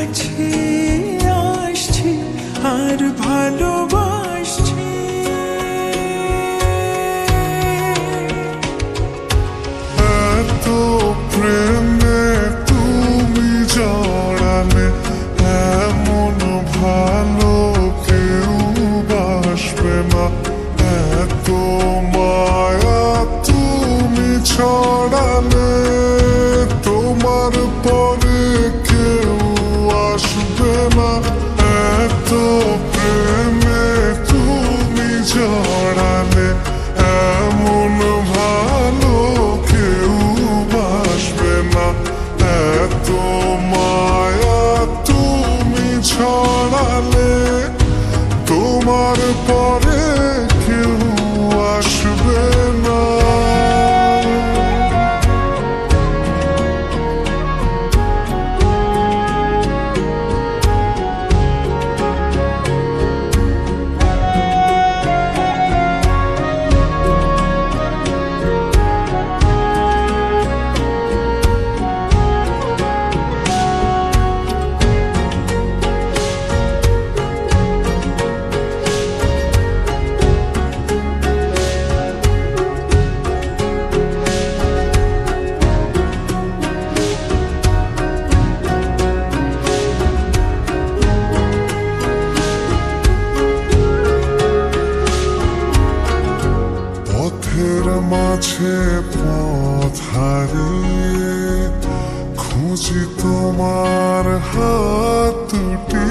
কাছে আসছি আর ভালোবাসছি। এত প্রেমে তুমি জড়ালে এমন ভালো কেউ বাসবে না। এত মায়া তুমি ছড়ালে তোমার পরে কেউ আসবে না। এত প্রেমে তুমি জড়ালে এমন ভালো কেউ বাসবে না। এত মায়া তুমি ছড়ালে তোমার পরে কেউ আসবে না। পথের মাঝে পথ হারিয়ে খুঁজি তোমার হাত দুটি।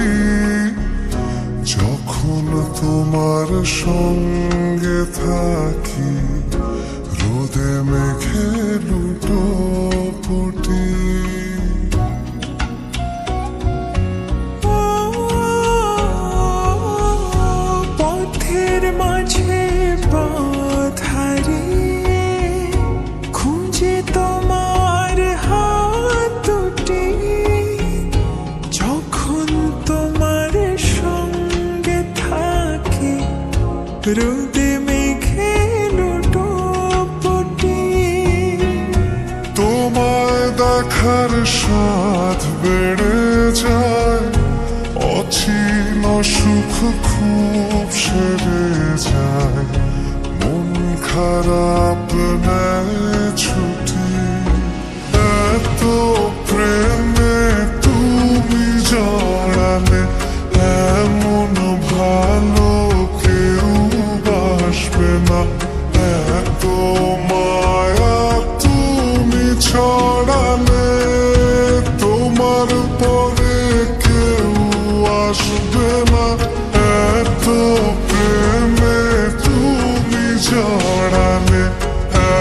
যখন তোমার সঙ্গে থাকি রোদে মেঘে লুটোপুটি। পথের মাঝে পথ হারিয়ে খুঁজে তোমার হাত দুটি। যখন তোমার সঙ্গে থাকি রোদে মেঘে লুটোপুটি। তোমায় দেখার স্বাদ বেড়ে যায়, অচিন সুখ খুব সেরে যায়। মন খারাপ নেয় ছুটি। এত প্রেমে তুমি জড়ালে এমন ভালো কেউ বাসবে না। এত মায়া তুমি ছড়ালে তোমার পরে কেউ আসবে না। এত প্রেমে তুমি জড়ালে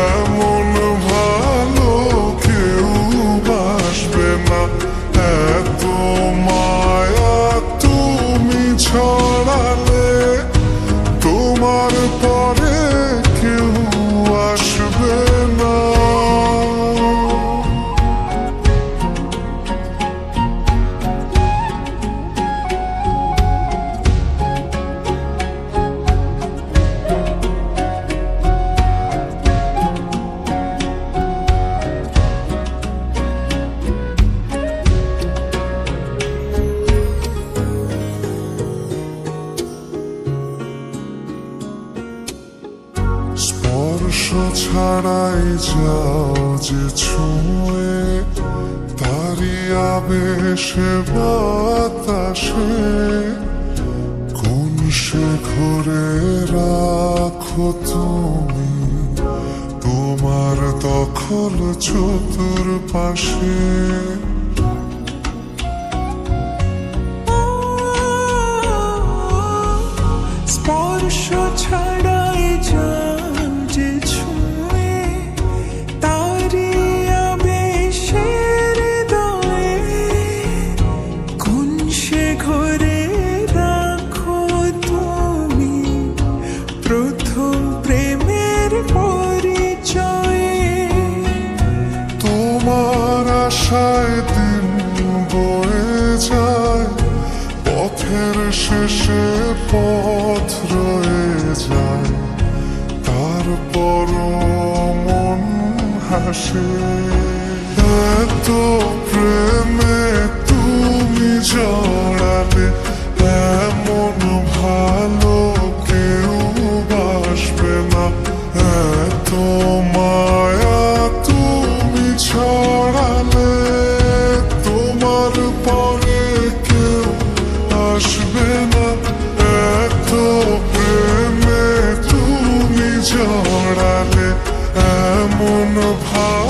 এমন ভালো কেউ বাসবে না। এত মায়া তুমি ছড়ালে তোমার পরে কেউ আসবে না। স্পর্শ ছাড়াই যাও যে ছুঁয়ে তারি আবেশে বাতাসে। কোন সে ঘরে রাখো তুমি তোমার দখল চতুর্পাশে। স্পর্শ ছাড়াই যান যে ছুঁয়ে তারি আবেশের হৃদয়ে। কোন সে ঘরে রাখো তুমি প্রথম প্রেমের পরিচয়ে। তোমার আশায় দিন বয়ে যায়, পথের শেষে পথ রয়ে যায়। তারপরও মন হাসে। এত প্রেমে তুমি জড়ালে এমন ভাব